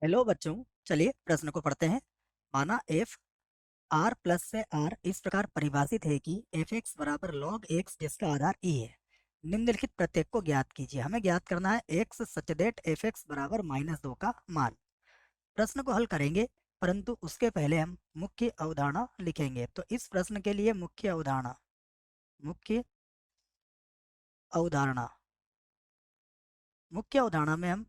Hello बच्चों, चलिए प्रश्न को पढ़ते हैं। माना एफ आर प्लस से आर इस प्रकार परिभाषित है कि एफ एक्स बराबर लॉग एक्स जिसका आधार ई है। निम्नलिखित प्रत्येक को ज्ञात कीजिए। हमें ज्ञात करना है x such that F x बराबर -2 का मान। प्रश्न को हल करेंगे, परंतु उसके पहले हम मुख्य अवधारणा लिखेंगे। तो इस प्रश्न के लिए मुख्य अवधारणा मुख्य अवधारणा में हम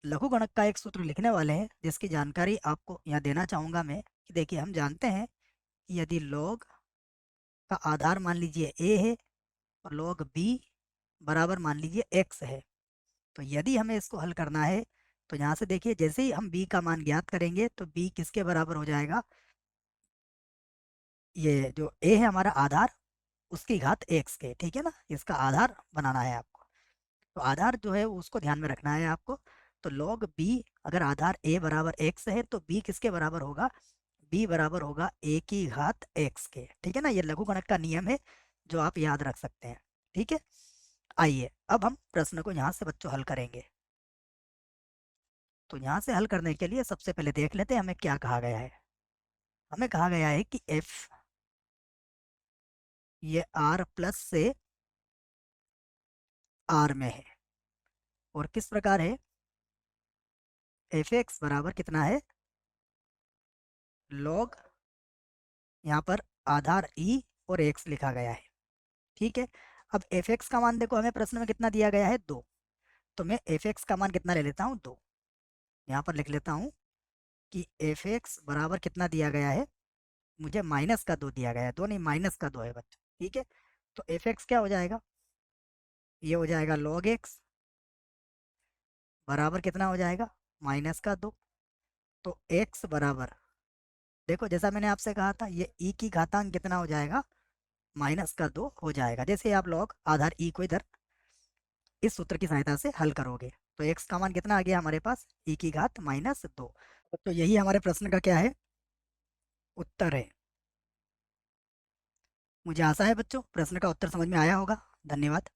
लघुगणक का एक सूत्र लिखने वाले हैं, जिसकी जानकारी आपको यहाँ देना चाहूंगा मैं कि देखिए, हम जानते हैं कि यदि लॉग का आधार मान लीजिए ए है और लॉग बी बराबर मान लीजिए एक्स है, तो यदि हमें इसको हल करना है तो यहाँ से देखिए, जैसे ही हम बी का मान ज्ञात करेंगे तो बी किसके बराबर हो जाएगा। ये जो ए है हमारा आधार, उसकी घात एक्स के, ठीक है ना। इसका आधार बनाना है आपको, तो आधार जो है उसको ध्यान में रखना है आपको। तो लॉग बी, अगर आधार ए बराबर एक्स है तो बी किसके बराबर होगा, बी बराबर होगा ए की घात एक्स के, ठीक है ना। ये लघुगणक का नियम है जो आप याद रख सकते हैं, ठीक है। आइए अब हम प्रश्न को यहाँ से बच्चों हल करेंगे। तो यहाँ से हल करने के लिए सबसे पहले देख लेते हैं हमें क्या कहा गया है। हमें कहा गया है कि एफ ये आर प्लस से आर में है, और किस प्रकार है, एफ एक्स बराबर कितना है, लॉग, यहाँ पर आधार ई और एक्स लिखा गया है, ठीक है। अब एफ एक्स का मान देखो, हमें प्रश्न में कितना दिया गया है, 2। तो मैं एफ एक्स का मान कितना ले लेता हूँ, 2। यहाँ पर लिख लेता हूँ कि एफ एक्स बराबर कितना दिया गया है, मुझे -2 दिया गया है, 2 नहीं -2 है बच्चों, ठीक है। तो एफ एक्स क्या हो जाएगा, ये हो जाएगा लॉग एक्स बराबर कितना हो जाएगा, -2। तो एक्स बराबर, देखो जैसा मैंने आपसे कहा था, ये ई की घातांक कितना हो जाएगा, -2 हो जाएगा। जैसे आप लॉग आधार ई को इधर इस सूत्र की सहायता से हल करोगे, तो एक्स का मान कितना आ गया हमारे पास, ई की घात -2। तो यही हमारे प्रश्न का क्या है, उत्तर है। मुझे आशा है बच्चों प्रश्न का उत्तर समझ में आया होगा। धन्यवाद।